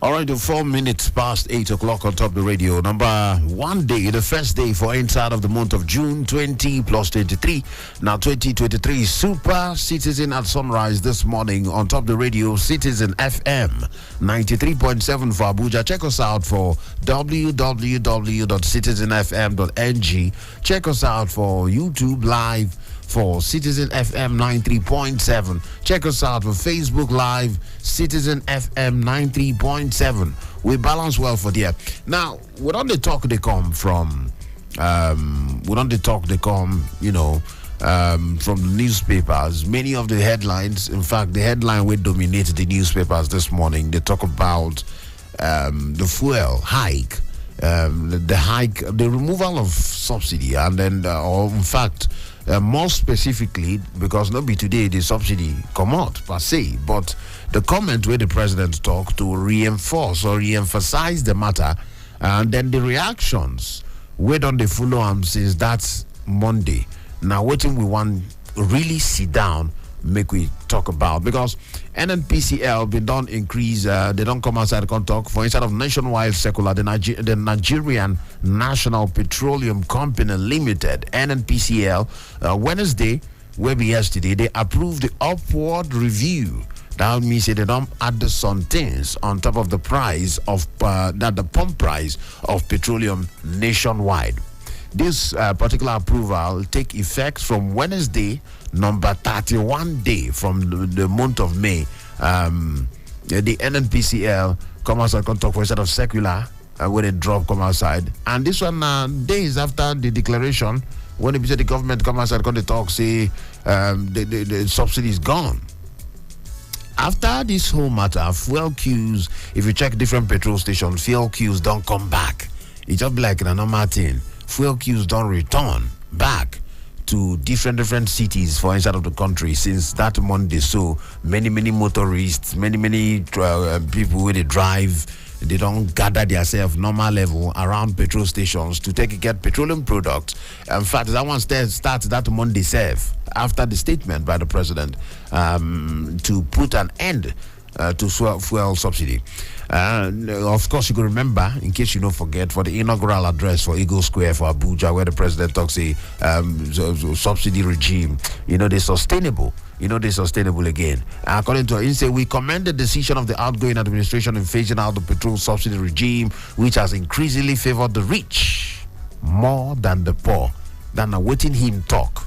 All right, 4 minutes past 8 o'clock on top of the radio. Number 1 day, the first day for inside of the month of June 20 plus 23. Now 2023 Super Citizen at sunrise this morning on top of the radio. Citizen FM 93.7 for Abuja. Check us out for www.citizenfm.ng. Check us out for YouTube Live for Citizen FM 93.7. Check us out for Facebook Live, Citizen FM 93.7. We balance well for there. Now, we don't the talk they come from, from the newspapers. Many of the headlines, in fact, the headline which dominated the newspapers this morning, they talk about the fuel hike, the removal of subsidy, and then, or in fact, more specifically, because not be today the subsidy come out per se, but the comment where the president talked to reinforce or re-emphasize the matter, and then the reactions where don't they follow him since that Monday. Now, waiting we want really sit down, make we talk about, because NNPCL they don't increase, they don't come outside and talk for instead of nationwide circular, the Nigerian National Petroleum Company Limited, NNPCL, Wednesday, where yesterday, they approved the upward review. That means they don't add the somethings on top of the price of the pump price of petroleum nationwide. This particular approval will take effect from Wednesday, number 31 day from the month of May. The NNPCL come outside and talk for instead of secular when they drop come outside. And this one days after the declaration, when the government come outside and talk, say the subsidy is gone. After this whole matter, fuel queues, if you check different petrol stations, fuel queues don't come back. It just be like in a normal thing. Fuel queues don't return back to different cities for inside of the country since that Monday. So many motorists, many people where they drive, they don't gather themselves normal level around petrol stations to get petroleum products. In fact, that one starts that Monday serve after the statement by the president to put an end to fuel subsidy. Of course, you can remember, in case you don't forget, for the inaugural address for Eagle Square for Abuja, where the president talks a subsidy regime, they're sustainable. They're sustainable again. According to him, he said, we commend the decision of the outgoing administration in phasing out the petrol subsidy regime, which has increasingly favored the rich more than the poor. Than awaiting him talk.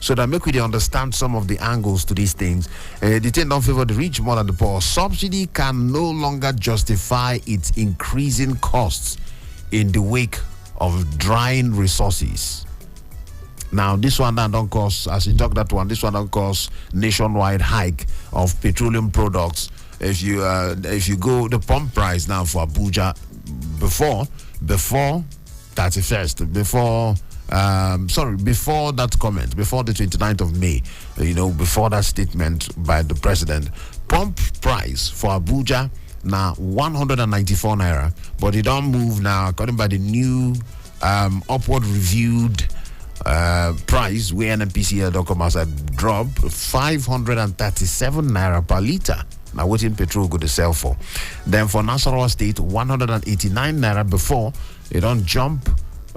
So that make we understand some of the angles to these things. The thing don't favor the rich more than the poor. Subsidy can no longer justify its increasing costs in the wake of drying resources. Now, this one that don't cost, as you talk that one, this one don't cost nationwide hike of petroleum products. If you go the pump price now for Abuja before 31st, before that comment, before the 29th of May, before that statement by the president, pump price for Abuja now 194 naira, but it don't move now according by the new upward reviewed price where NNPCL.com has a drop 537 naira per liter. Now waiting petrol go to sell for. Then for Nasarawa State 189 naira before, it don't jump.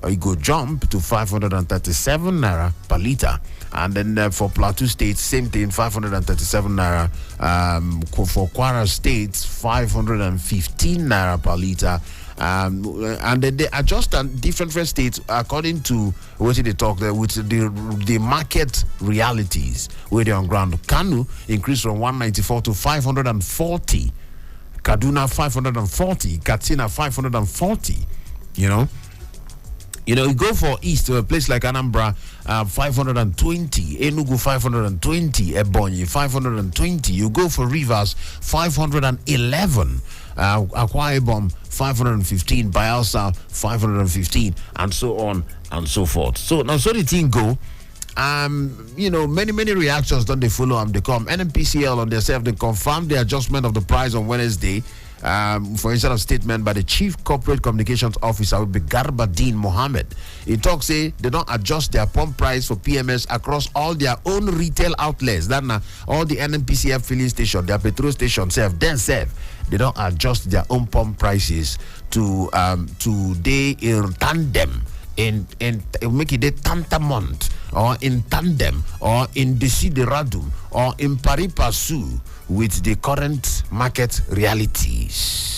It go jump to 537 naira per liter. And then for Plateau State, same thing, 537 naira. For Kwara State, 515 naira per liter. And then they adjust on different states according to what they talk there with the market realities where they're on ground. Kanu increased from 194 to 540. Kaduna 540. Katsina 540. You go for east to a place like Anambra, 520, Enugu 520, Ebonyi 520. You go for Rivers, 511, Akwa Ibom 515, Bayelsa 515, and so on and so forth. So now, so the thing go. Many reactions don't they follow them. They come. NNPCL on themselves, they confirmed the adjustment of the price on Wednesday. For instead of statement by the Chief Corporate Communications Officer, will be Garbadin Mohammed. He talks say they don't adjust their pump price for PMS across all their own retail outlets. That all the NNPCL filling station, their petrol station serve. they don't adjust their own pump prices to they in tandem, in make it a tantamount, or in tandem, or in desideradum, or in pari passu with the current market realities.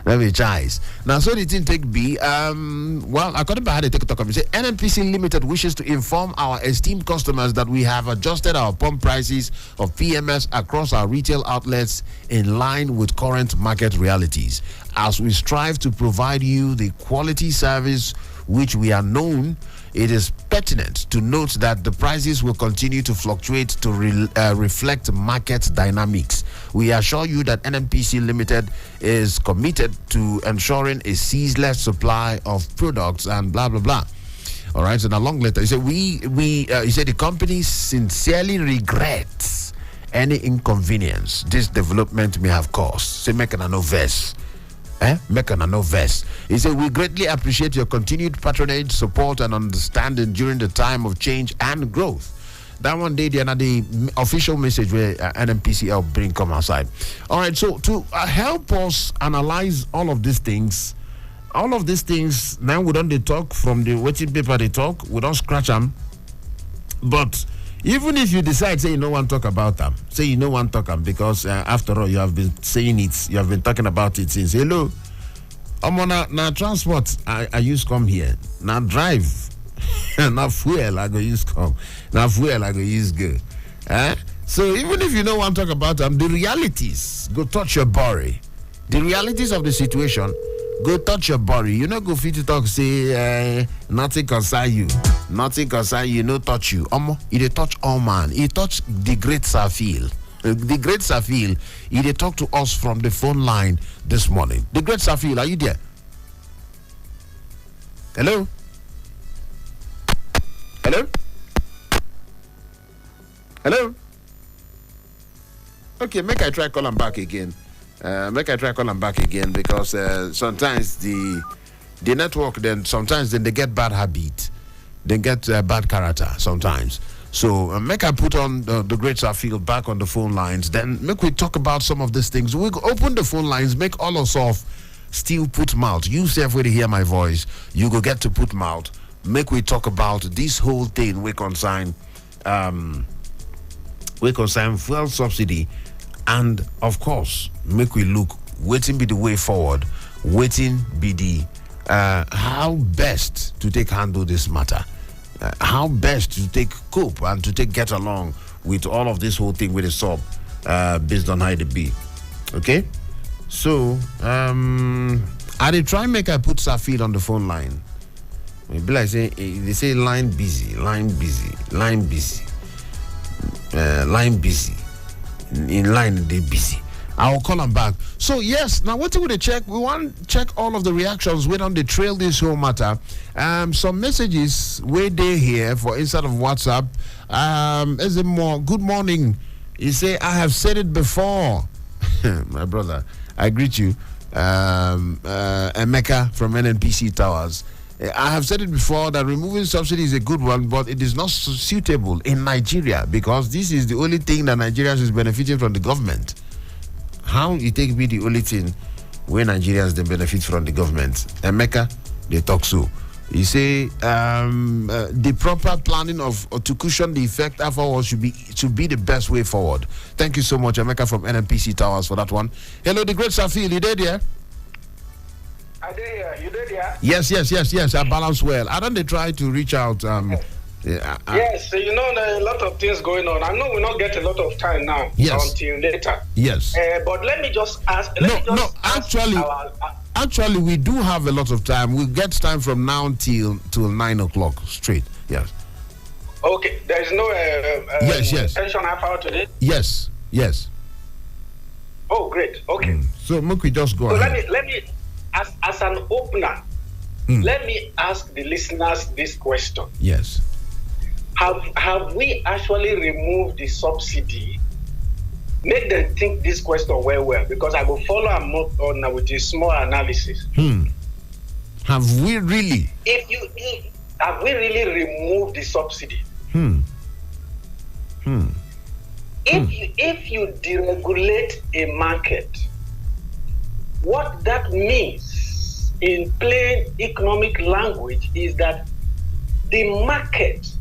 Let me try. Now, so the thing take B. Well, according to how they take a talk, say NNPC Limited wishes to inform our esteemed customers that we have adjusted our pump prices of PMS across our retail outlets in line with current market realities, as we strive to provide you the quality service which we are known. It is pertinent to note that the prices will continue to fluctuate to reflect market dynamics. We assure you that NNPC Limited is committed to ensuring a ceaseless supply of products and blah blah blah. All right, so in a long letter, he said he said the company sincerely regrets any inconvenience this development may have caused. Say, make an verse. He said, we greatly appreciate your continued patronage, support, and understanding during the time of change and growth. That one day, the official message where NNPCL bring come outside. All right, so to help us analyze all of these things, now we don't talk from the waiting paper they talk, we don't scratch them. But even if you decide, say you don't want to talk about them, say you don't want to talk them because after all, you have been saying it, you have been talking about it since. Hello, I'm on now transport. I use come here. Now drive. Now fuel, I go use come. Now fuel, I go use go. So even if you don't want to talk about them, the realities go touch your body. The realities of the situation go touch your body. You know, go fit to talk, say nothing concern you. Nothing concern you, no touch you. It touch all man. It touch the great Safil. The great Safil, he talk to us from the phone line this morning. The great Safil, are you there? Hello? Hello? Hello? Okay, make I try call him back again. Because sometimes the network, then sometimes they get bad habit. They get bad character sometimes. So make I put on the great Safil back on the phone lines. Then make we talk about some of these things. We open the phone lines, make all us off, still put mouth. You self when you hear my voice, you go get to put mouth. Make we talk about this whole thing we consign fuel subsidy, and of course make we look waiting be the way forward, waiting be the how best to take handle this matter, how best to take cope and to take get along with all of this whole thing with the sub based on how it be. Okay, so I did try make I put Safid on the phone line. Maybe like say they say line busy. In line they busy. I'll call them back. So yes, now what we check? We want to check all of the reactions. We don't trail this whole matter. Some messages where they here for inside of WhatsApp. Ezemmuo, good morning. He say I have said it before. My brother, I greet you. Emeka from NNPC Towers. I have said it before that removing subsidy is a good one, but it is not suitable in Nigeria because this is the only thing that Nigerians is benefiting from the government. How you take me the only thing where Nigerians they benefit from the government? Emeka, they talk so. You say the proper planning to cushion the effect afterwards should be the best way forward. Thank you so much, Emeka from NNPC Towers, for that one. Hello, the great Safil, you there? I did here. You did here? Yes. I balance well. I don't try to reach out. Yes, so you know there are a lot of things going on. I know we not get a lot of time now. Yes. Until later. Yes. But let me just ask. Actually, we do have a lot of time. We get time from now till 9 o'clock straight. Yes. Okay. There is no yes. tension after today. Yes. Oh, great. Okay. So, Mook, we just go ahead. Let me. As an opener, let me ask the listeners this question. Yes. Have we actually removed the subsidy? Make them think this question well, because I will follow them up on with a small analysis. Have we really? Have we really removed the subsidy? If you deregulate a market, what that means in plain economic language is that the market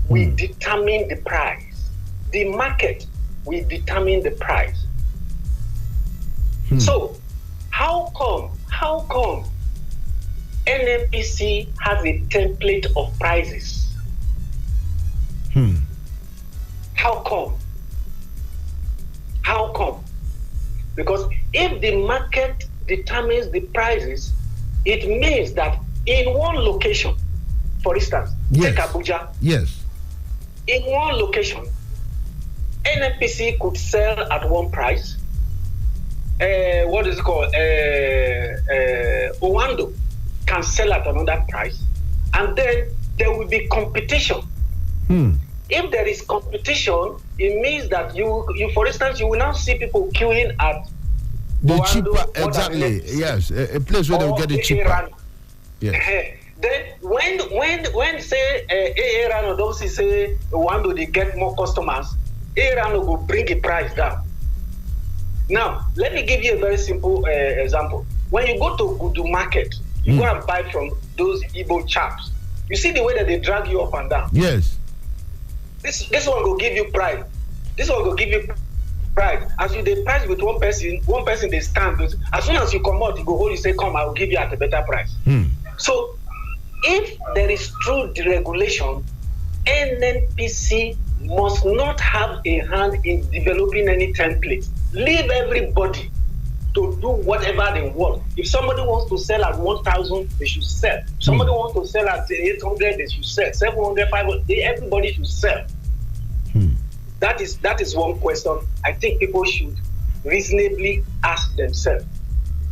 will determine the price. The market will determine the price. So, how come NNPC has a template of prices? How come? Because if the market determines the prices, it means that in one location, for instance, take Abuja. Yes. In one location, NNPC could sell at one price. What is it called? Owando can sell at another price, and then there will be competition. If there is competition, it means that you for instance, you will now see people queuing at the Owando, cheaper, exactly. Yes, a place where they will get it cheaper. Yes. Then when say Rano don't say Owando they get more customers, Rano will bring a price down. Now, let me give you a very simple example. When you go to Gudu market, you go and buy from those Igbo chaps. You see the way that they drag you up and down. Yes. This one will give you pride. This one will give you pride. As you dey price with one person they stand. As soon as you come out, you go hold, you say, come, I will give you at a better price. So, if there is true deregulation, NNPC must not have a hand in developing any template. Leave everybody to do whatever they want. If somebody wants to sell at 1,000, they should sell. Somebody wants to sell at 800, they should sell. 700, 500, everybody should sell. That is one question I think people should reasonably ask themselves.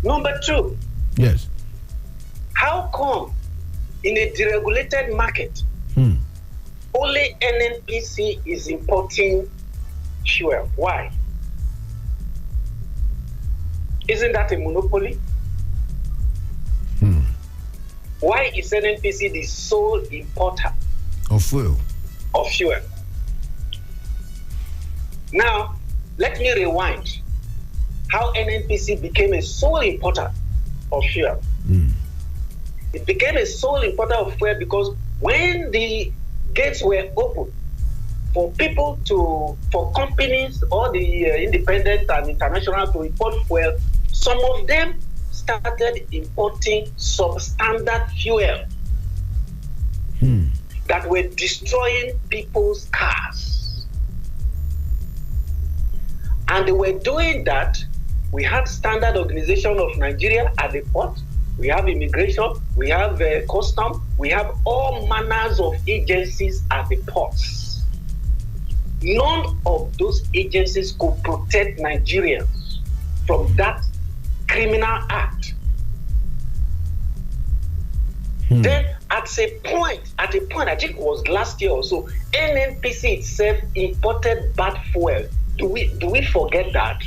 Number two. Yes. How come in a deregulated market, only NNPC is importing fuel? Why? Isn't that a monopoly? Why is NNPC the sole importer of fuel? Now, let me rewind. How NNPC became a sole importer of fuel. It became a sole importer of fuel because when the gates were open for companies, all the independent and international to import fuel, some of them started importing substandard fuel that were destroying people's cars. And they were doing that. We had Standard Organization of Nigeria at the port. We have immigration. We have custom. We have all manners of agencies at the ports. None of those agencies could protect Nigerians from that criminal act. Then at a point, I think it was last year or so, NNPC itself imported bad fuel. Do we forget that?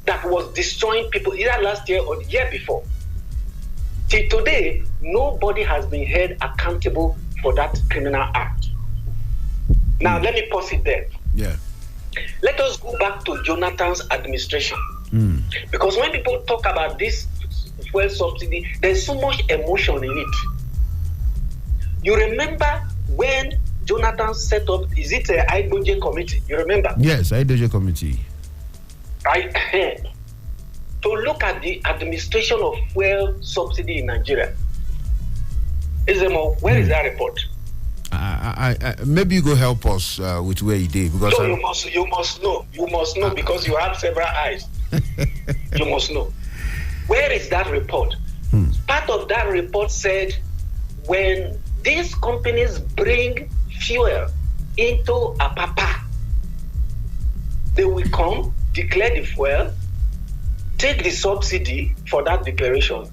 That was destroying people either last year or the year before. Till today, nobody has been held accountable for that criminal act. Now, let me pause it there. Yeah. Let us go back to Jonathan's administration. Because when people talk about this fuel subsidy, there's so much emotion in it. You remember when Jonathan set up, is it a IDOJ committee? You remember? Yes, IDOJ committee. Right? To look at the administration of fuel subsidy in Nigeria. Ezemmuo, where is that report? Maybe you go help us with where he did, because so you must know because you have several eyes. You must know. Where is that report? Part of that report said when these companies bring fuel into Apapa, they will come, declare the fuel, take the subsidy for that declaration,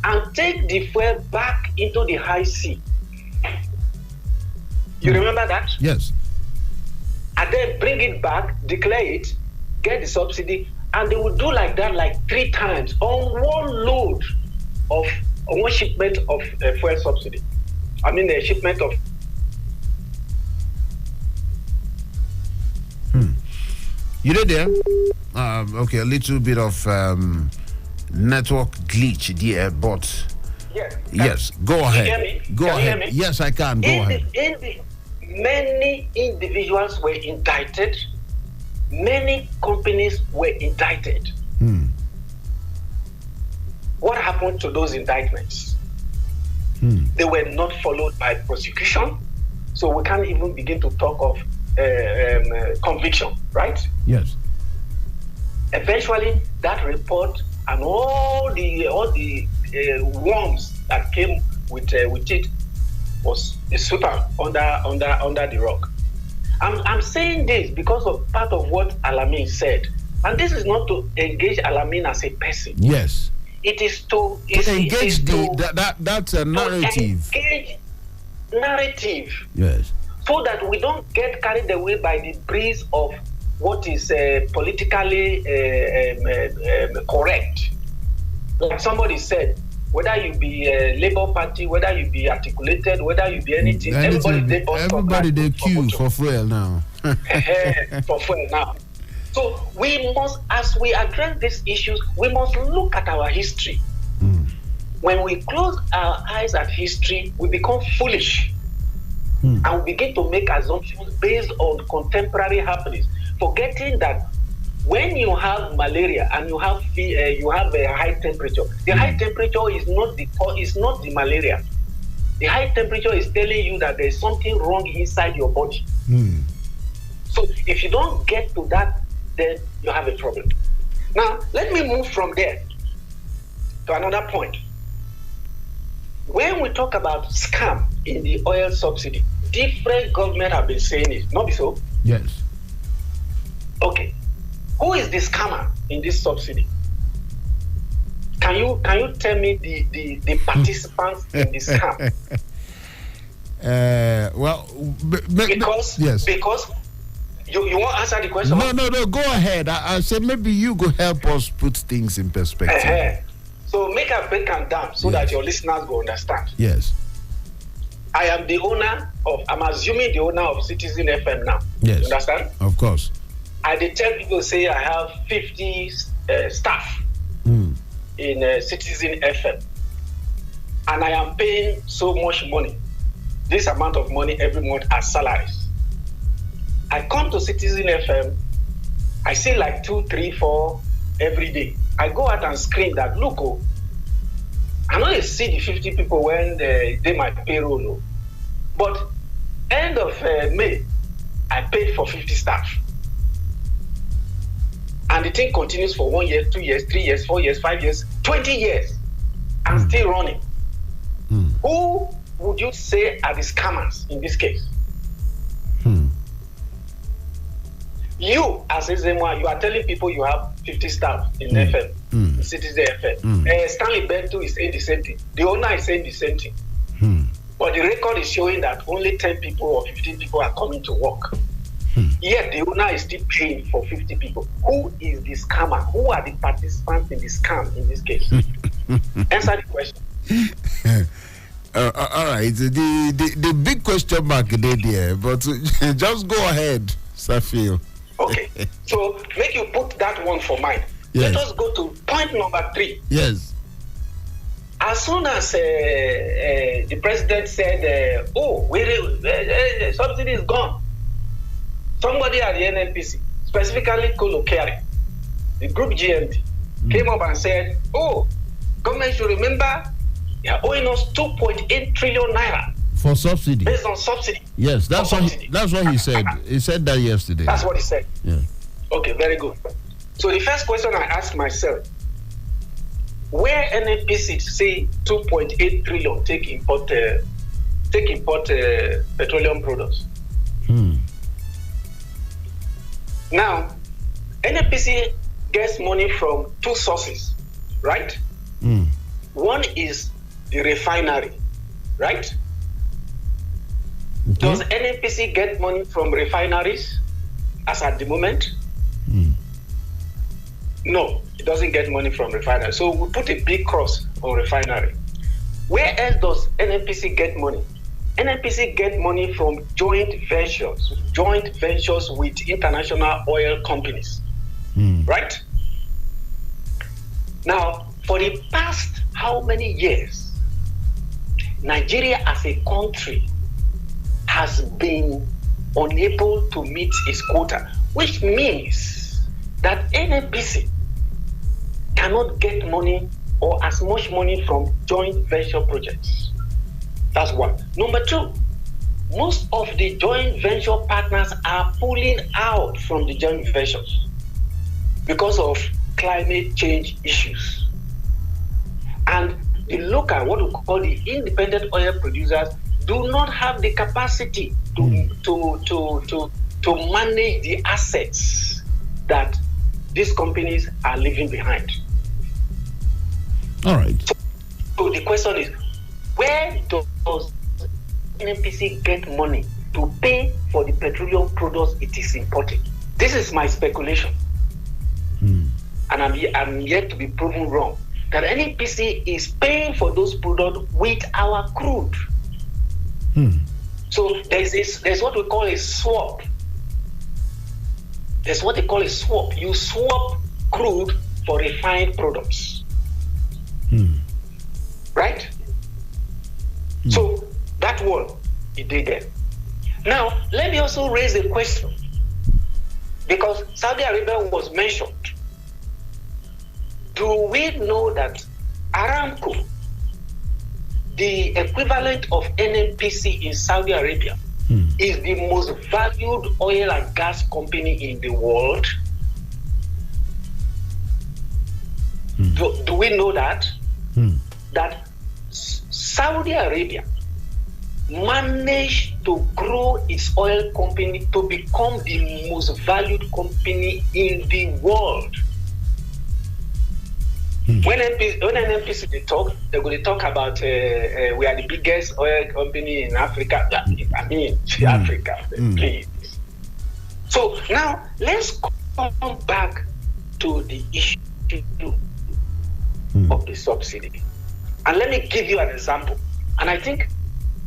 and take the fuel back into the high sea. You remember that? Yes. And then bring it back, declare it, get the subsidy, and they will do like that like 3 times on one shipment of fuel subsidy. I mean, a shipment of You there? Okay, a little bit of network glitch there, but yes, go ahead. You hear me? Go Can ahead. You hear me? Yes, I can. Go ahead. Many individuals were indicted. Many companies were indicted. What happened to those indictments? They were not followed by prosecution, so we can't even begin to talk of conviction, right? Yes. Eventually, that report and all the worms that came with it was swept under the rug. I'm saying this because of part of what Alamin said, and this is not to engage Alamin as a person. Yes. It is to engage that's a narrative. Engage narrative. Yes. So that we don't get carried away by the breeze of what is politically correct. Like somebody said, whether you be a Labour Party, whether you be articulated, whether you be anything, everybody they queue for fuel now. For fuel now. So we must, as we address these issues, we must look at our history. When we close our eyes at history, we become foolish. And we begin to make assumptions based on contemporary happenings, forgetting that when you have malaria and you have a high temperature, the high temperature is not the malaria. The high temperature is telling you that there is something wrong inside your body. So if you don't get to that, then you have a problem. Now, let me move from there to another point. When we talk about scam in the oil subsidy, different governments have been saying it, not so? Yes. Okay. Who is the scammer in this subsidy? Can you tell me the participants in the scam? Because you won't answer the question. No. Go ahead. I said maybe you go help us put things in perspective. So make a break and down so that your listeners will understand. Yes. I am I'm assuming the owner of Citizen FM now. Yes. You understand? Of course. I did tell people, say I have 50 staff in Citizen FM. And I am paying so much money, this amount of money every month as salaries. I come to Citizen FM, I see like 2, 3, 4 every day. I go out and scream that, look, I know they see the 50 people when they my payroll, but end of May, I paid for 50 staff. And the thing continues for 1 year, 2 years, 3 years, 4 years, 5 years, 20 years, and still running. Who would you say are the scammers in this case? You, as Ezemmuo, you are telling people you have 50 staff in FM, in Citizen FM. Stanley Bento is saying the same thing. The owner is saying the same thing. But the record is showing that only 10 people or 15 people are coming to work. Yet the owner is still paying for 50 people. Who is the scammer? Who are the participants in the scam in this case? Answer the question. All right. The big question mark there, but just go ahead, Safio. Okay. So make you put that one for mind. Yes. Let us go to point number 3. Yes. As soon as the president said, subsidy is gone, somebody at the NNPC, specifically Kolokari, the group GMT, came up and said, government should remember they are owing us 2.8 trillion naira for subsidy. Based on subsidy. Yes, that's what he said. He said that yesterday. That's what he said. Yeah. Okay, very good. So the first question I asked myself, where NNPC say 2.8 trillion take import petroleum products? Now, NNPC gets money from 2 sources, right? One is the refinery, right? Okay. Does NNPC get money from refineries as at the moment? No, it doesn't get money from refinery. So we put a big cross on refinery. Where else does NNPC get money? NNPC get money from joint ventures with international oil companies, right? Now, for the past how many years, Nigeria as a country has been unable to meet its quota, which means that NNPC cannot get money or as much money from joint venture projects. That's one. Number two, most of the joint venture partners are pulling out from the joint ventures because of climate change issues. And the local, what we call the independent oil producers, do not have the capacity to manage the assets that these companies are leaving behind. All right. So the question is, where does NNPC get money to pay for the petroleum products it is importing? This is my speculation. And I'm yet to be proven wrong. That NNPC is paying for those products with our crude. So there's what we call a swap. There's what they call a swap. You swap crude for refined products. Right? So that one, it did there. Now, let me also raise a question. Because Saudi Arabia was mentioned. Do we know that Aramco, the equivalent of NNPC in Saudi Arabia, is the most valued oil and gas company in the world? Do we know that? That Saudi Arabia managed to grow its oil company to become the most valued company in the world. When NNPC they talk, they're going to talk about we are the biggest oil company in Africa. I mean, Africa, please. So now let's come back to the issue of the subsidy. And let me give you an example. And I think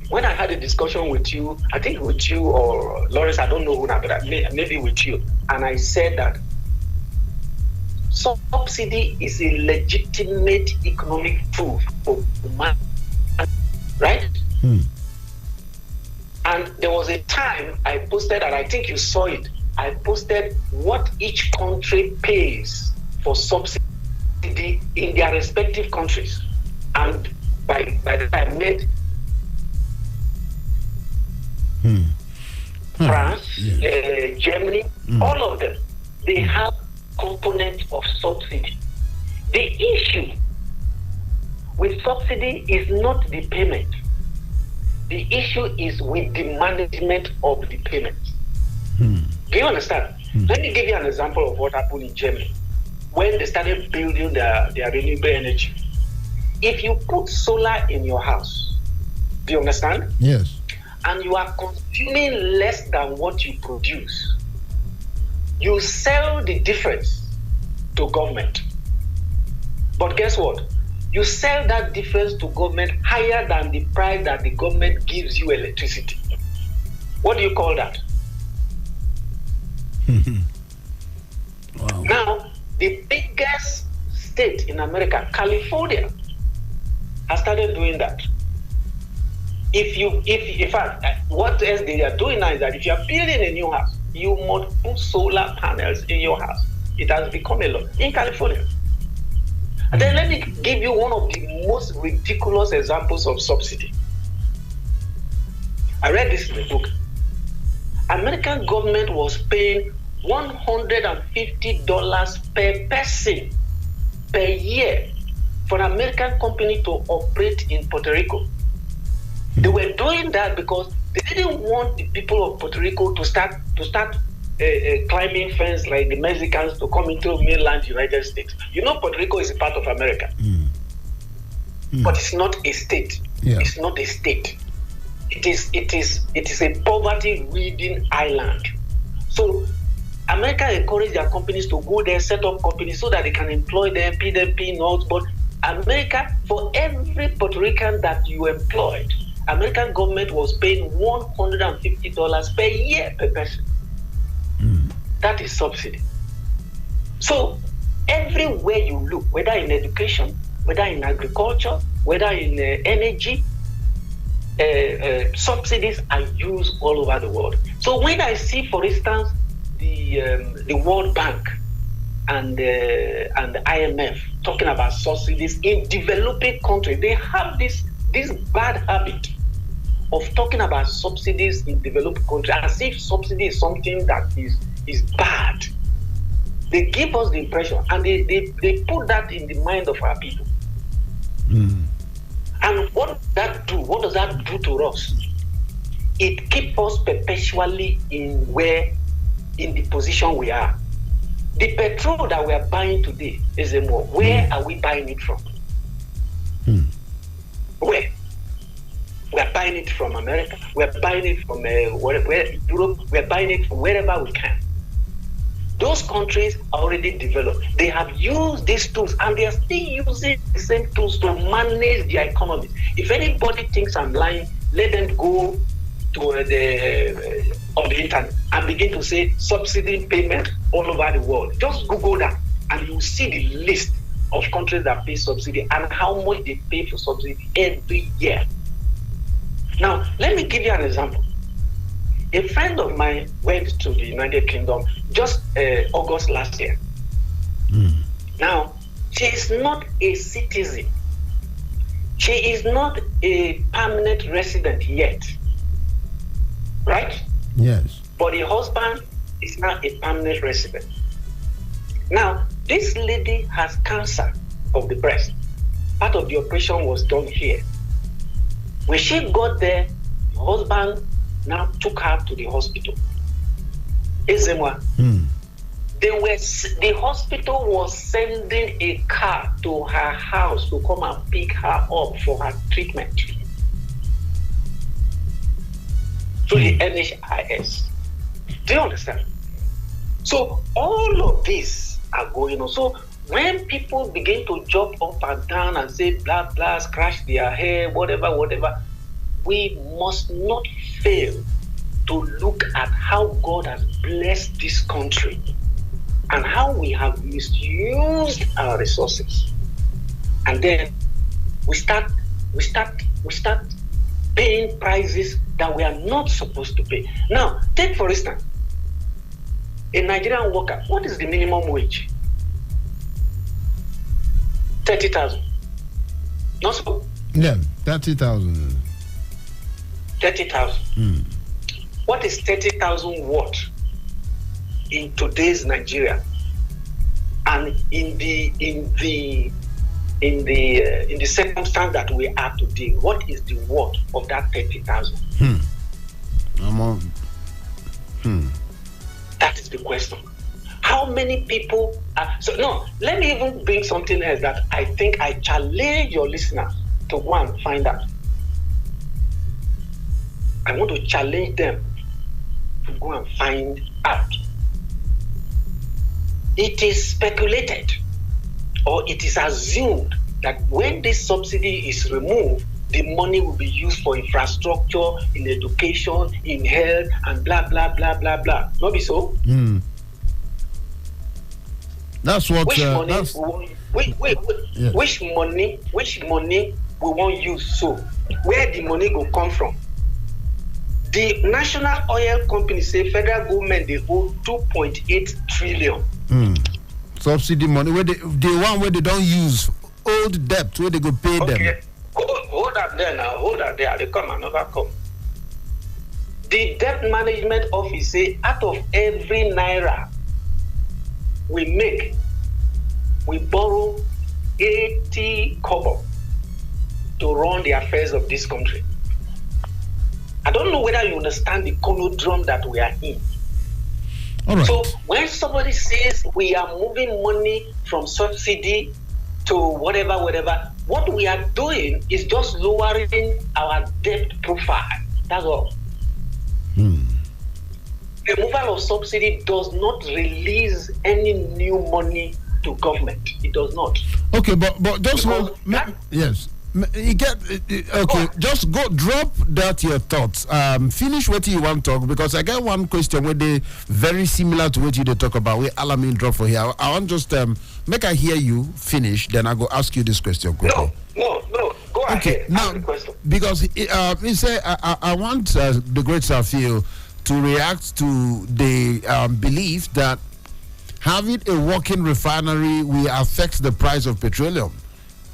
when I had a discussion with you, I think with you or Lawrence, I don't know who now, but maybe with you, and I said that subsidy is a legitimate economic tool for man, right? And there was a time I posted, and I think you saw it, I posted what each country pays for subsidy in their respective countries. And by the time I made France, Germany, all of them, they have component of subsidy. The issue with subsidy is not the payment. The issue is with the management of the payment. Do you understand? Let me give you an example of what happened in Germany when they started building their renewable energy. If you put solar in your house, do you understand? Yes. And you are consuming less than what you produce, you sell the difference to government. But guess what? You sell that difference to government higher than the price that the government gives you electricity. What do you call that? Wow. Now, the biggest state in America, California, has started doing that. In fact, what else they are doing now is that if you are building a new house, you must put solar panels in your house. It has become a law in California. And then let me give you one of the most ridiculous examples of subsidy. I read this in the book. American government was paying $150 per person per year for an American company to operate in Puerto Rico. They were doing that because they didn't want the people of Puerto Rico to start climbing fence like the Mexicans to come into mainland United States. You know, Puerto Rico is a part of America, but it's not a state. Yeah. It's not a state. It is a poverty-ridden island. So America encouraged their companies to go there, set up companies so that they can employ them, pay them peanuts. But America, for every Puerto Rican that you employed, American government was paying $150 per year per person. That is subsidy. So everywhere you look, whether in education, whether in agriculture, whether in energy, subsidies are used all over the world. So when I see, for instance, the World Bank and the IMF talking about subsidies in developing countries, they have this bad habit of talking about subsidies in developed countries as if subsidy is something that is bad. They give us the impression, and they put that in the mind of our people. And what does that do? What does that do to us? It keeps us perpetually in the position we are. The petrol that we are buying today is more. Where are we buying it from? Where? We are buying it from America. We are buying it from Europe. We are buying it from wherever we can. Those countries are already developed. They have used these tools, and they are still using the same tools to manage their economy. If anybody thinks I'm lying, let them go to on the internet and begin to say subsidy payment all over the world. Just Google that, and you will see the list of countries that pay subsidy and how much they pay for subsidy every year. Now, let me give you an example. A friend of mine went to the United Kingdom just August last year. Now, she is not a citizen. She is not a permanent resident yet. Right? Yes. But the husband is now a permanent resident. Now, this lady has cancer of the breast. Part of the operation was done here. When she got there, the husband now took her to the hospital. Ezemmuo. The hospital was sending a car to her house to come and pick her up for her treatment to the NHIS. Do you understand? So all of these are going on. So when people begin to jump up and down and say blah blah, scratch their hair, whatever, we must not fail to look at how God has blessed this country and how we have misused our resources. And then we start paying prices that we are not supposed to pay. Now, take for instance, a Nigerian worker. What is the minimum wage? 30,000. Not so. Yeah, 30,000. 30,000. What is 30,000 what in today's Nigeria? And in the circumstance that we are today, what is the worth of that 30,000? That is the question. How many people are so? No, let me even bring something else that I think I challenge your listeners to go and find out. I want to challenge them to go and find out. It is speculated, or it is assumed, that when this subsidy is removed, the money will be used for infrastructure, in education, in health, and blah, blah, blah, blah, blah. Not be so? That's what... Which money we won't use so? Where the money will come from? The national oil company say federal government, they owe 2.8 trillion. Subsidy money, where the one where they don't use, old debt, where they go pay them. Hold that there now, hold that there. They come and never come. The debt management office say out of every naira we make, we borrow 80 kobo to run the affairs of this country. I don't know whether you understand the conundrum that we are in. All right. So when somebody says we are moving money from subsidy to whatever, what we are doing is just lowering our debt profile. That's all. Removal of subsidy does not release any new money to government. It does not. Okay, but just hold. Yes. You get okay. Just drop that your thoughts. Finish what you want to talk, because I got one question where they very similar to what you they talk about. Where Alamin drop for here. I want just make I hear you finish, then I go ask you this question quickly. No. Go ahead. Now, because he say I want the great Safio to react to the belief that having a working refinery will affect the price of petroleum.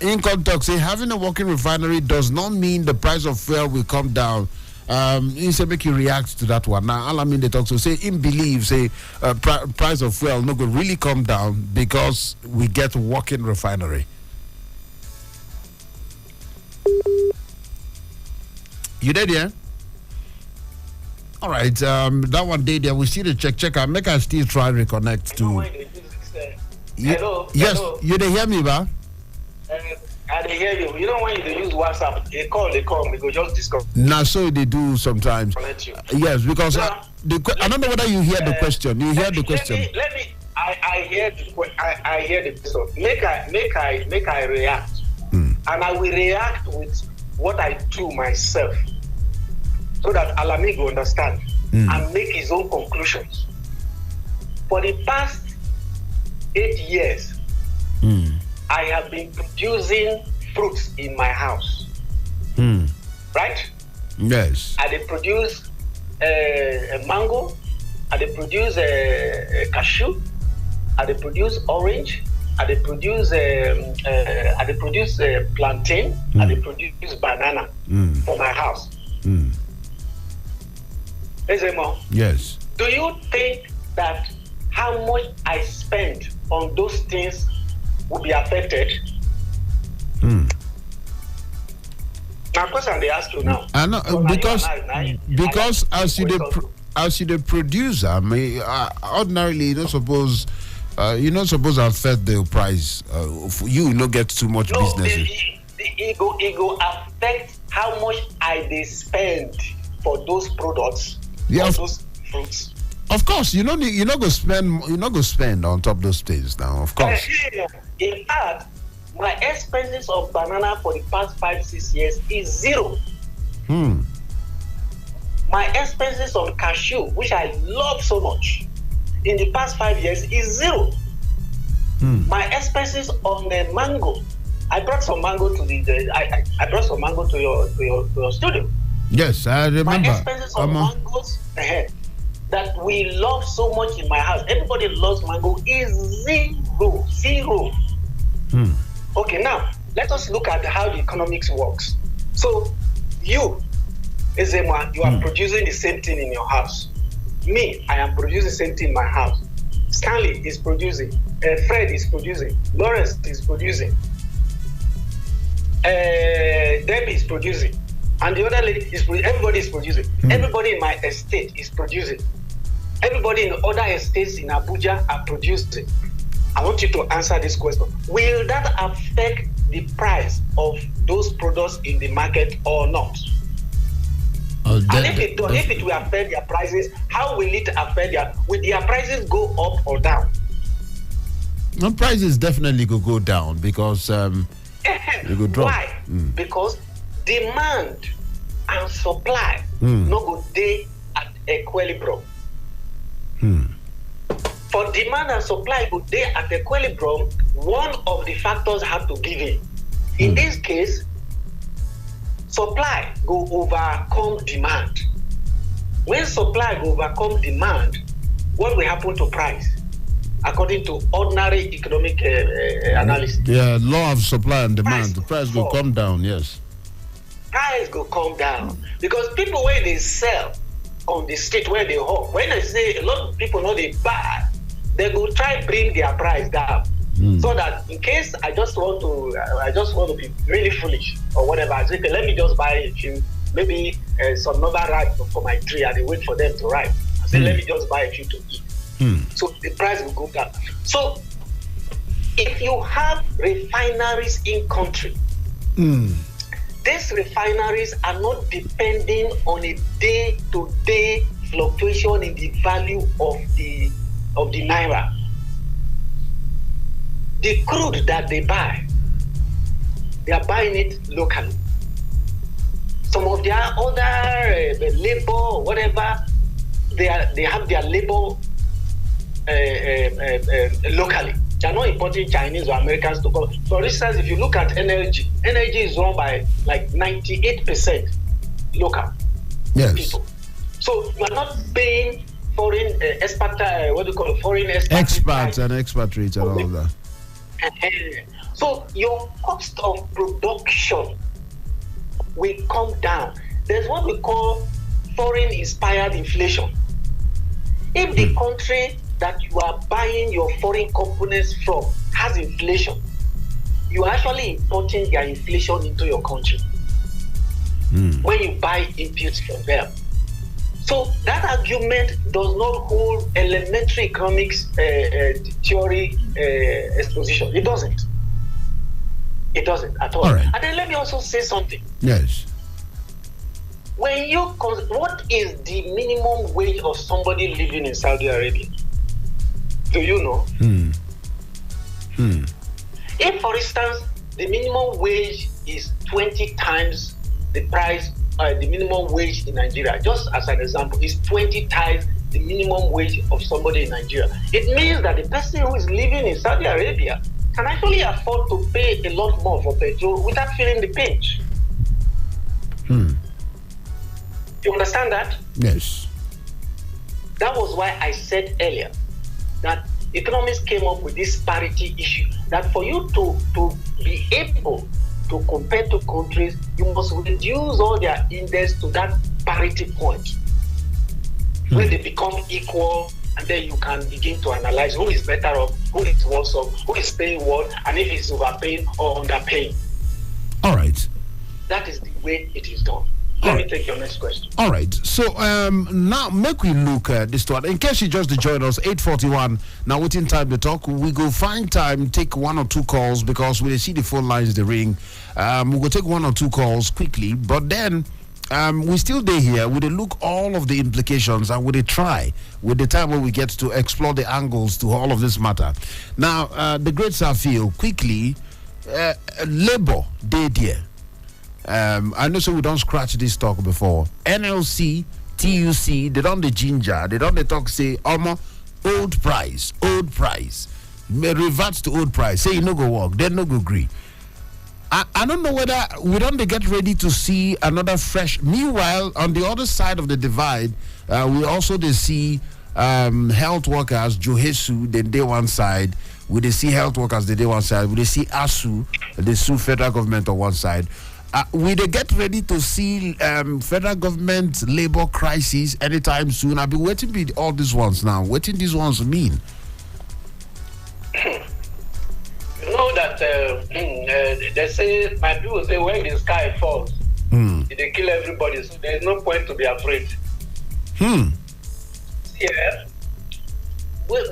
In context, say having a working refinery does not mean the price of fuel will come down. He said make you react to that one. Now, all I mean they talk so say in believe say price of fuel not going to really come down because we get working refinery. You did, yeah? All right. That one day there we see the check. I make us still try reconnect to. Hello. Yes, Hello. you did hear me, ba? I dey hear you. You know when you use WhatsApp, they call, we go just discuss. Now, so they do sometimes. Yes, because I don't know whether you hear the question. You hear the question. Let me. I hear the question. Make I react, and I will react with what I do myself, so that Alami will understand and make his own conclusions. For the past 8 years. I have been producing fruits in my house. Right? Yes. I did produce a mango. I did produce a cashew. I did produce orange. I did produce plantain. I did produce banana for my house. Ezemmuo. Yes. Do you think that how much I spend on those things will be affected? Now, question they ask you now. I know because as you the producer, I mean, ordinarily you're not supposed to affect the price. You not get too much business. It go affect how much I spend for those products. Yeah, those fruits. Of course, you're not go spend on top of those things now. Of course. In fact, my expenses of banana for the past 5-6 years is zero. My expenses on cashew, which I love so much, in the past 5 years is zero. My expenses on the mango, I brought some mango to I brought some mango to your studio. Yes, I remember. My expenses on mangoes that we love so much in my house, everybody loves mango, is zero. Okay, now let us look at how the economics works. So you, Ezemmuo, you are producing the same thing in your house. Me, I am producing the same thing in my house. Stanley is producing. Fred is producing. Lawrence is producing. Debbie is producing. And the other lady is producing. Everybody is producing. Everybody in my estate is producing. Everybody in other estates in Abuja are producing. I want you to answer this question. Will that affect the price of those products in the market or not? And if it will affect their prices, how will it affect will their prices go up or down? No, prices definitely go down because they go drop. Why? Because demand and supply no go dey at equilibrium. For demand and supply go dey at equilibrium, one of the factors have to give in. In this case, supply go overcome demand. When supply go overcome demand, what will happen to price? According to ordinary economic analysis. Yeah, law of supply and demand. The price will come down, yes. Price will come down. Because people when they sell on the street where they hawk, when I say a lot of people know they buy, they go try bring their price down. So that in case I just want to be really foolish or whatever, I say, okay, let me just buy a few, maybe some number ripe for my tree and I wait for them to ripe. I say, let me just buy a few to eat. So the price will go down. So if you have refineries in country, these refineries are not depending on a day-to-day fluctuation in the value of the naira. The crude that they buy they are buying it locally. Some of their other labor, whatever, they have their labor locally. They are not importing Chinese or Americans to come. For instance, if you look at energy is run by like 98% local people. So you are not paying foreign foreign expats and expatriates and all of that. So your cost of production will come down. There's what we call foreign inspired inflation. If the country that you are buying your foreign components from has inflation, you are actually importing their inflation into your country when you buy inputs from them. So that argument does not hold elementary economics theory exposition. It doesn't. It doesn't at all. Right. And then let me also say something. Yes. When you what is the minimum wage of somebody living in Saudi Arabia? Do you know? If, for instance, the minimum wage is 20 times the price, the minimum wage in Nigeria, just as an example, is 20 times the minimum wage of somebody in Nigeria. It means that the person who is living in Saudi Arabia can actually afford to pay a lot more for petrol without feeling the pinch. You understand that? Yes. That was why I said earlier that economists came up with this parity issue, that for you to be able to compare two countries, you must reduce all their index to that parity point where they become equal, and then you can begin to analyze who is better off, who is worse off, who is paying what, and if it's overpaying or underpaying. All right. That is the way it is done. Let me take your next question. All right. So now make we look at this one. In case you just joined us, 8:41. Now waiting time to talk. We go find time, take one or two calls because we see the phone lines the ring. We will take one or two calls quickly, but then we still there here. We look all of the implications and we try with the time when we get to explore the angles to all of this matter. Now the great Safio quickly labor day there. I know so we don't scratch this talk before. NLC, TUC, they don't the ginger, they don't the talk say old price. Revert to old price. Say you no go work, then no go agree. I don't know whether we don't get ready to see another fresh. Meanwhile, on the other side of the divide, we also see health workers, Johesu, then they one side. We see health workers, they one side. We see ASU, they sue federal government on one side. We they get ready to see federal government labor crisis anytime soon. I've been waiting with all these ones now. What do these ones mean? You know that they say, my people say, when the sky falls, they kill everybody. So there's no point to be afraid. Yeah.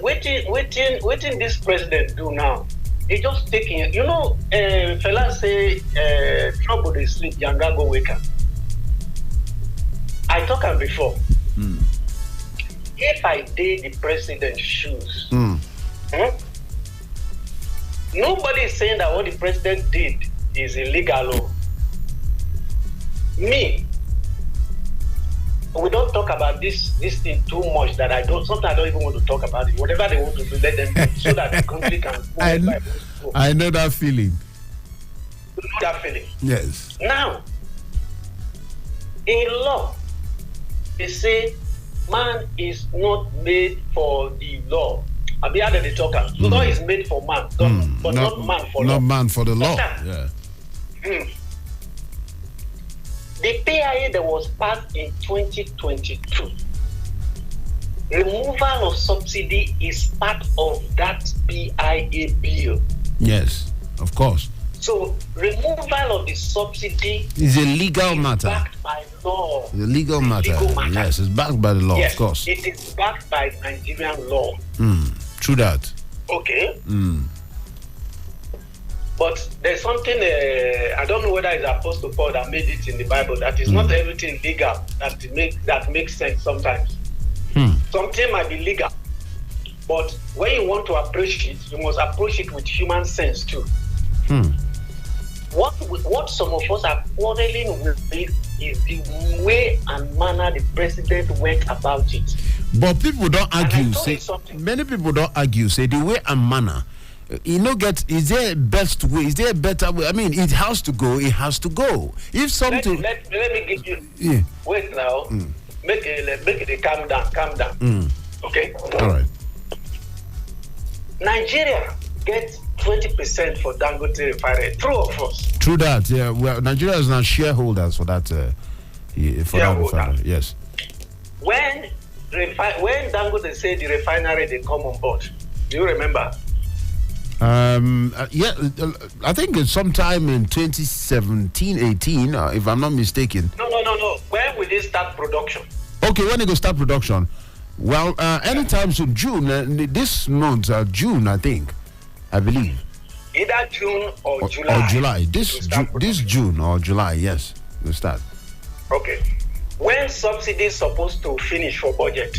Waiting this president do now. He just taking, you know, fella say, trouble they sleep, younger go wake up. I talked about before. If I did the president's shoes, nobody is saying that what the president did is illegal. Me, we don't talk about this thing too much that sometimes I don't even want to talk about it. Whatever they want to do, let them do so that the country can I know that feeling. You know that feeling? Yes. Now, in law, they say man is not made for the law. I'll be added the talker. Law is made for man, but not man for law. Not man for the law. Yeah. The PIA that was passed in 2022, removal of subsidy is part of that PIA bill. Yes, of course. So removal of the subsidy is a legal matter. Backed by law. It's a legal matter. Yes, it's backed by the law, yes, of course. It is backed by Nigerian law. True that. Okay. But there's something, I don't know whether it's Apostle Paul that made it in the Bible, that is not everything legal that makes sense sometimes. Something might be legal, but when you want to approach it, you must approach it with human sense too. what some of us are quarreling with is the way and manner the president went about it. But people don't argue. Say many people don't argue. Say the way and manner. Is there a best way? Is there a better way? I mean, it has to go. It has to go. If something. Let me give you. Yeah. Wait now. Make it calm down. Okay. All right. Nigeria gets 20% for Dangote refinery. True or false? True that. Yeah. Well, Nigeria is not shareholders for that. That refinery. Yes. When Dangote said the refinery they come on board, do you remember? I think it's sometime in 2017-18, if I'm not mistaken. No. When will they start production? Okay, when they go start production? Well, anytime soon, June, this month, June, I believe. Either June or July. Or July. This June or July, yes, we'll start. Okay. When subsidy is supposed to finish for budget?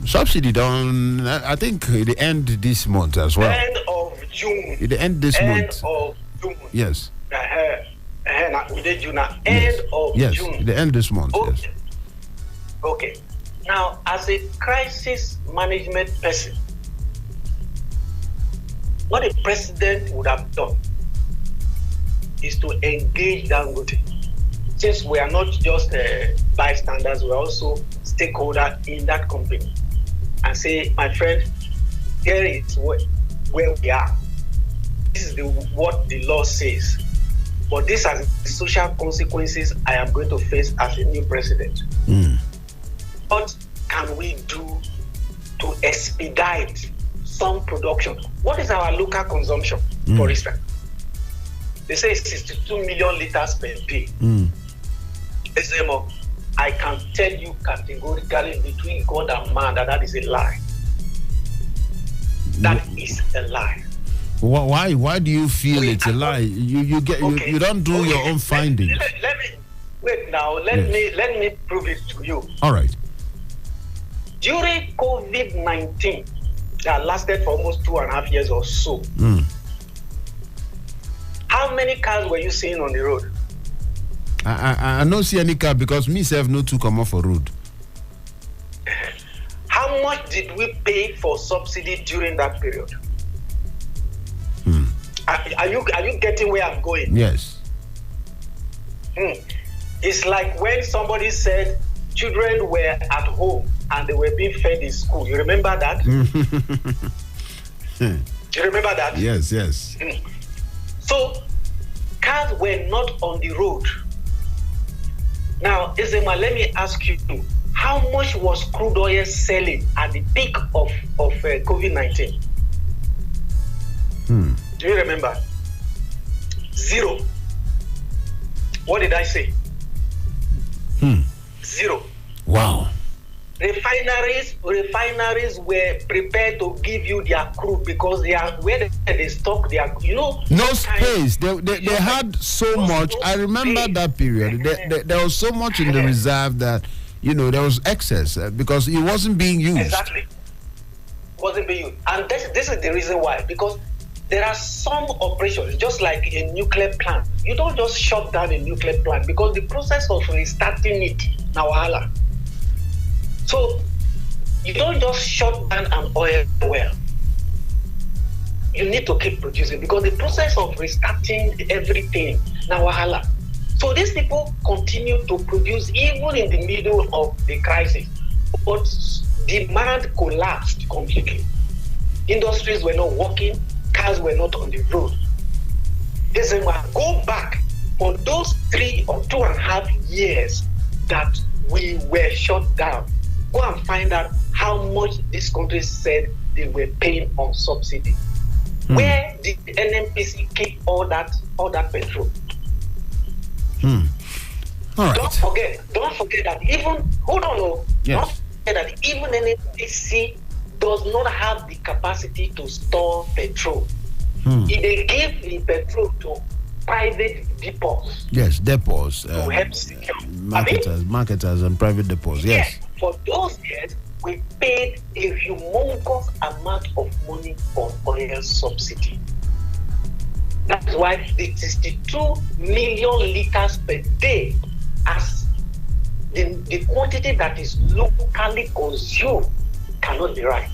Subsidy done, I think it end this month as well. End of June. It end this month. End of June. Yes. End of June. The end this month. Okay. Yes. Okay. Now, as a crisis management person, what the president would have done is to engage Dangote. Since we are not just bystanders, we are also stakeholders in that company, and say, my friend, here is where we are. This is what the law says. But these are the social consequences I am going to face as a new president. What can we do to expedite some production? What is our local consumption, for instance? They say 62 million liters per day. Ezemmuo, I can tell you categorically between God and man that is a lie. That is a lie. Why do you feel it's a lie? You don't do your own findings. Let me wait now. Let me prove it to you. All right. During COVID-19, that lasted for almost 2.5 years or so. How many cars were you seeing on the road? I don't see any car because myself no to come off a road. How much did we pay for subsidy during that period? Are you getting where I'm going? Yes. It's like when somebody said children were at home and they were being fed in school. You remember that? Do you remember that? Yes. So cars were not on the road. Now, Ezemmuo, let me ask you, how much was crude oil selling at the peak of COVID-19? Do you remember? 0. What did I say? 0. Wow. Refineries were prepared to give you their crude because they are where they stock their, no space. They had so much. I remember that period. There was so much in the reserve that there was excess because it wasn't being used. Exactly, wasn't being used, and this is the reason why. Because there are some operations, just like a nuclear plant. You don't just shut down a nuclear plant because the process of restarting it now wahala. So you don't just shut down an oil well. You need to keep producing because the process of restarting everything now wahala. So these people continue to produce even in the middle of the crisis, but demand collapsed completely. Industries were not working, cars were not on the road. Go back for those 3 or 2.5 years that we were shut down. Go and find out how much this country said they were paying on subsidy. Where did the NNPC keep all that petrol? All right. Don't forget that even Don't forget that even NNPC does not have the capacity to store petrol. If they give the petrol to private depots. Yes, depots. To help secure. Marketers and private depots. Yes. For those years, we paid a humongous amount of money on oil subsidy. That's why the 62 million liters per day as the quantity that is locally consumed cannot be right.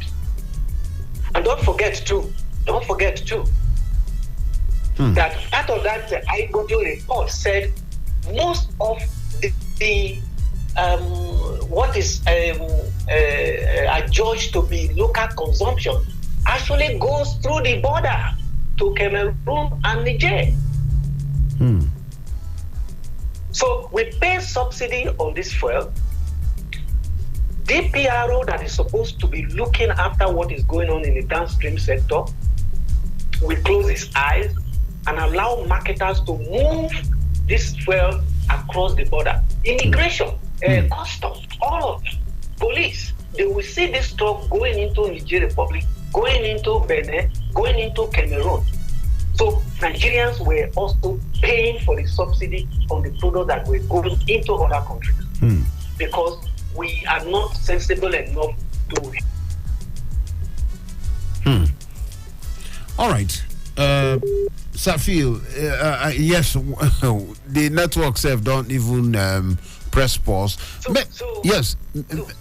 And don't forget too, that part of that IGODO report said most of the what is adjudged to be local consumption actually goes through the border to Cameroon and Niger. So we pay subsidy on this fuel. DPRO that is supposed to be looking after what is going on in the downstream sector will close its eyes and allow marketers to move this fuel across the border. Immigration, customs, all of them, police, they will see this truck going into Niger Republic, going into Benin, going into Cameroon. So Nigerians were also paying for the subsidy on the products that were going into other countries because we are not sensible enough to. All right. Safil, yes, the networks have don't even press pause. Yes.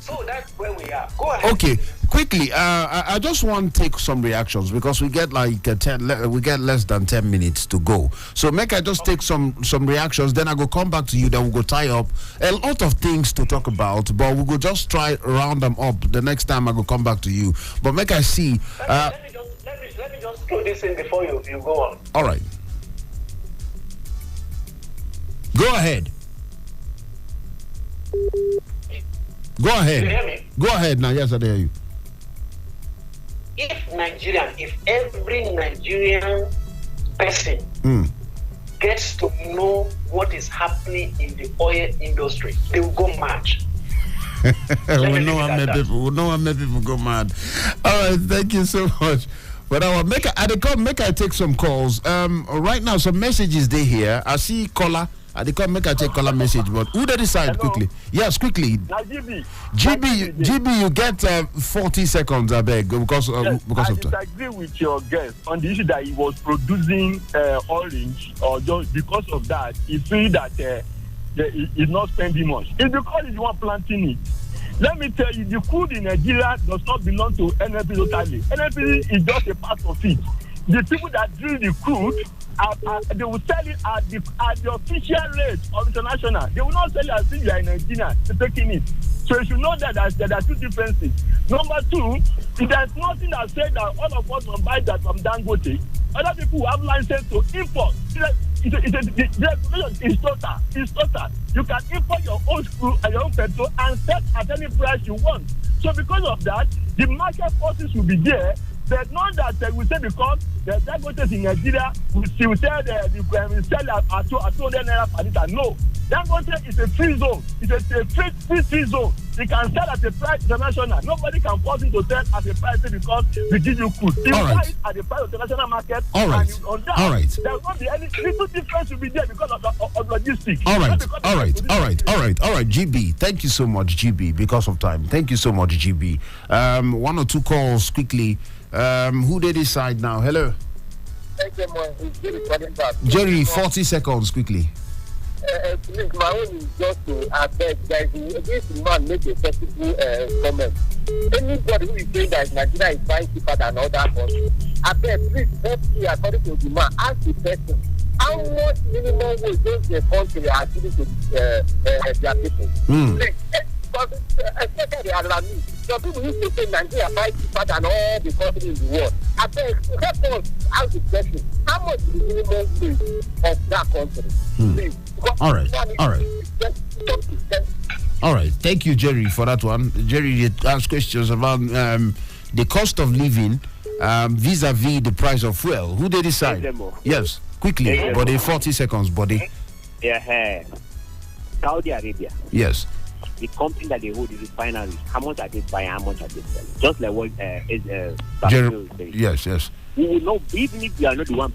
So that's where we are. Go ahead. Okay, quickly. I just want to take some reactions because we get like we get less than 10 minutes to go. So make I just take some reactions. Then I go come back to you. Then we go tie up a lot of things to talk about. But we go just try round them up. The next time I go come back to you. But make I see. Let me just throw this in before you go on. All right. Go ahead. Go ahead. You hear me? Go ahead now. Yes, I hear you. If every Nigerian person gets to know what is happening in the oil industry, they will go mad. We know how many people go mad. All right, thank you so much. But I will make I take some calls. Right now, some messages they here. I see caller. I make I take caller message. But who they decide quickly? Yes, quickly. GB, you get 40 seconds. I beg because of time. I disagree with your guest on the issue that he was producing orange, or just because of that, he feels that he's not spending much. It's because he's the one planting it. Let me tell you, the crude in Nigeria does not belong to NNP totally. NNP is just a part of it. The people that drill the crude, they will sell it at the official rate of international. They will not sell it as if you are in Nigeria taking it. So you should know that there are two differences. Number two, there's nothing that says that all of us will buy that from Dangote. Other people who have license to import. It's total. You can import your own screw and your own petrol and set at any price you want. So because of that, the market forces will be there. But not that we say because the Dangote in Nigeria will sell at 200 naira per liter. No. Dangote is a free zone. It's a free zone. They can sell at a price international. Nobody can force him to sell at a price because we give you crude. They buy it at the price of the international market. All right. And on that, all right. There will not be any little difference will be there because of logistics. All right. GB, thank you so much, GB, because of time. Thank you so much, GB. One or two calls quickly. Who they decide now? Hello. Jerry, 40 seconds quickly. Please, my own is just to beg guys. This man make a sensible comment. Anybody who is saying that Nigeria is buying cheaper than other countries, I beg, please help me according to the man. Ask the person how much minimum wage those the country are giving to their people. Please, because especially around some people used to say Nigeria buys cheaper than all the countries in the world. I beg, help us ask the question. How much is the minimum wage of that country? Please. All right. Thank you, Jerry, for that one. Jerry asked questions about the cost of living vis-a-vis the price of fuel. Who they decide? Ezemmuo. Yes, quickly, buddy. 40 seconds, buddy. Yeah, Saudi Arabia. Yes. The company that they hold the refineries, how much are they buying, how much are they selling? Just like what Jerry, yes. We will not, even if we are not the one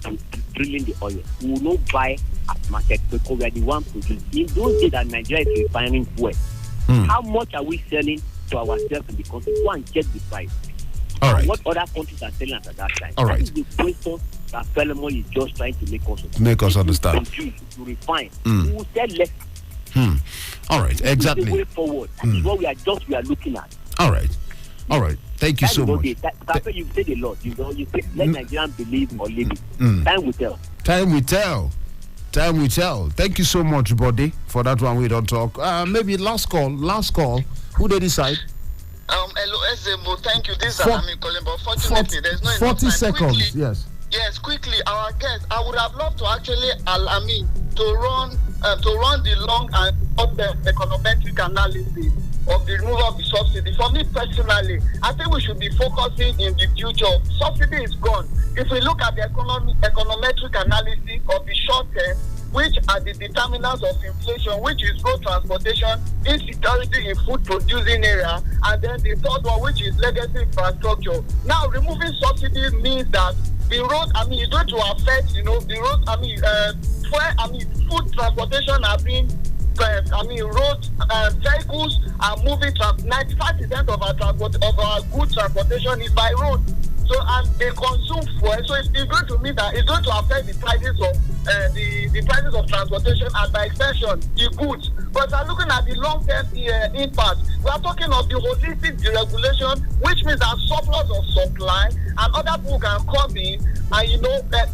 drilling the oil, we will not buy at market because we are the one producing. In those days that Nigeria is refining fuel, how much are we selling to ourselves in the country? Go and check the price. All right. What other countries are selling at that time? All right. That is the question that Solomon is just trying to make us understand. To refine. We will sell less. All right, exactly. The way forward. That is what we are looking at. All right. Thank you so much. After you said a lot, you say let Nigerians believe or leave it. Time will tell. Time will tell. Thank you so much, Body, for that one. We don't talk. Maybe last call. Who they decide? Hello, Ezemmuo. Thank you. This is Alami calling, but fortunately, there's no 40 seconds. Quickly, yes. Yes, quickly. Our guest. I would have loved to actually Alami to run the long and short econometric analysis of the removal of the subsidy. For me personally, I think we should be focusing in the future. Subsidy is gone. If we look at the econometric analysis of the short term, which are the determinants of inflation, which is road transportation, insecurity in food producing area, and then the third one, which is legacy infrastructure. Now, removing subsidies means that the road, is going to affect, the road, food transportation are being, road vehicles are moving. 95% of our good transportation is by road. So, and they consume fuel. So it's going to mean that it's going to affect the prices of the prices of transportation and by extension the goods. But we're looking at the long-term impact. We are talking of the holistic deregulation, which means that surplus of supply and other people can come in and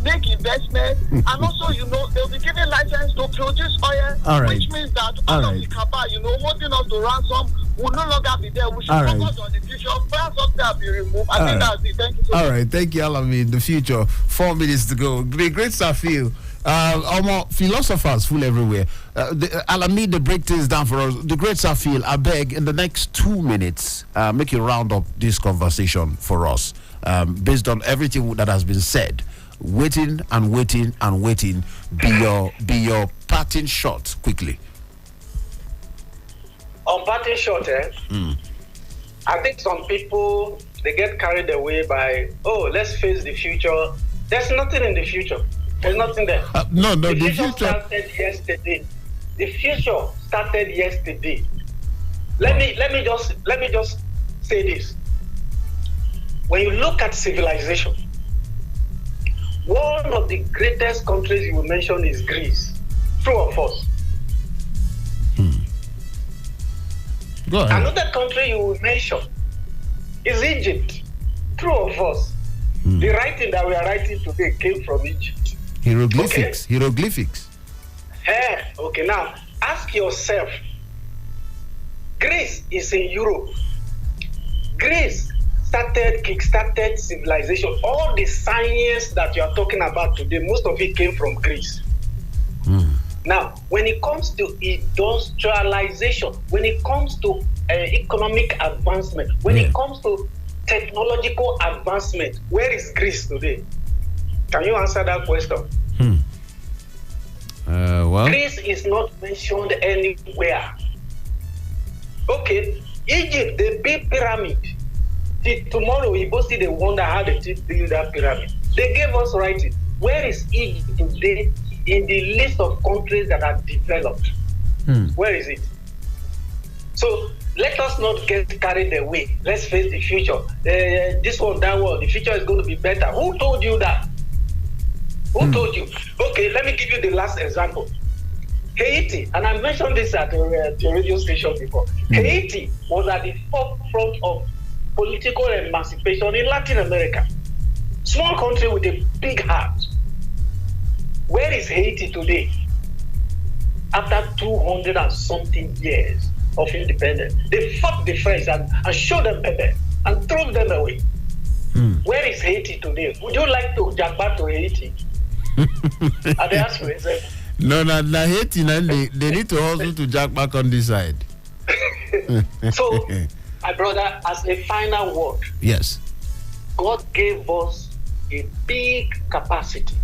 make investment, and also they'll be given license to produce oil, which means that all of the cabal, holding us to ransom will no longer be there. We should focus on the future. First something will be removed. I think that's it. Thank you so much. All right, thank you, Alami. In the future, 4 minutes to go. Great stuff, Phil. Philosophers full everywhere. Alami, the break things down for us. The great Safil, I beg, in the next 2 minutes, make you round up this conversation for us. Based on everything that has been said, waiting. Be your parting shot quickly. On parting shot, I think some people, they get carried away by, let's face the future. There's nothing in the future. There's nothing there. The future started yesterday. The future started yesterday. Let me just say this. When you look at civilization, one of the greatest countries you will mention is Greece. True or false? Go ahead. Another country you will mention is Egypt. True or false? The writing that we are writing today came from Egypt. Hieroglyphics. Okay, now ask yourself. Greece is in Europe. Greece kickstarted civilization. All the science that you are talking about today, most of it came from Greece. Now, when it comes to industrialization, when it comes to economic advancement, when it comes to technological advancement, where is Greece today? Can you answer that question? Greece is not mentioned anywhere. Okay, Egypt, the big pyramid. Till tomorrow, we both see they wonder how they build that pyramid. They gave us writing. Where is Egypt today in the list of countries that are developed? Where is it? So let us not get carried away. Let's face the future. This one, that one, the future is going to be better. Who told you that? Who told you? Okay, let me give you the last example. Haiti, and I mentioned this at the radio station before. Haiti was at the forefront of political emancipation in Latin America. Small country with a big heart. Where is Haiti today? After 200 and something years of independence, they fought the French and showed them pepper and threw them away. Where is Haiti today? Would you like to jump back to Haiti? Are they asking themselves? No, Haiti, they need to also to jack back on this side. So, my brother, as a final word, yes, God gave us a big capacity.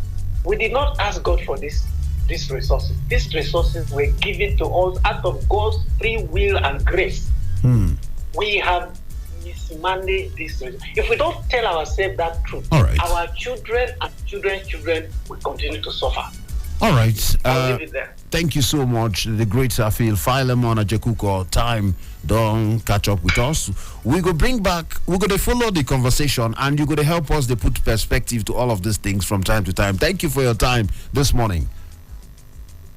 We did not ask God for these resources. These resources were given to us out of God's free will and grace. We have mismanaged this. If we don't tell ourselves that truth, our children and children's children will continue to suffer. All right. I'll leave it there. Thank you so much. The great Safil Philemon Ajekuko. Time don't catch up with us. We're going to follow the conversation, and you're going to help us to put perspective to all of these things from time to time. Thank you for your time this morning.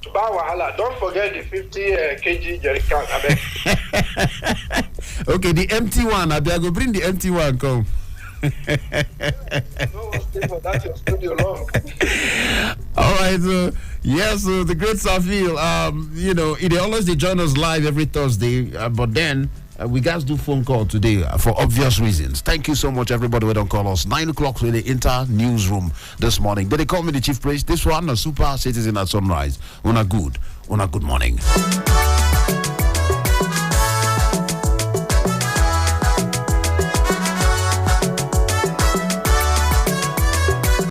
Don't forget the 50 kg jerry can. Okay, the empty one. I go bring the empty one. Come. That's your studio long. All right. Yes, the great Safil. They always join us live every Thursday, but then we guys do phone call today for obvious reasons. Thank you so much, everybody. We don't call us 9 o'clock with the inter newsroom this morning. They call me the chief priest. This one, a super citizen at sunrise. On a good morning.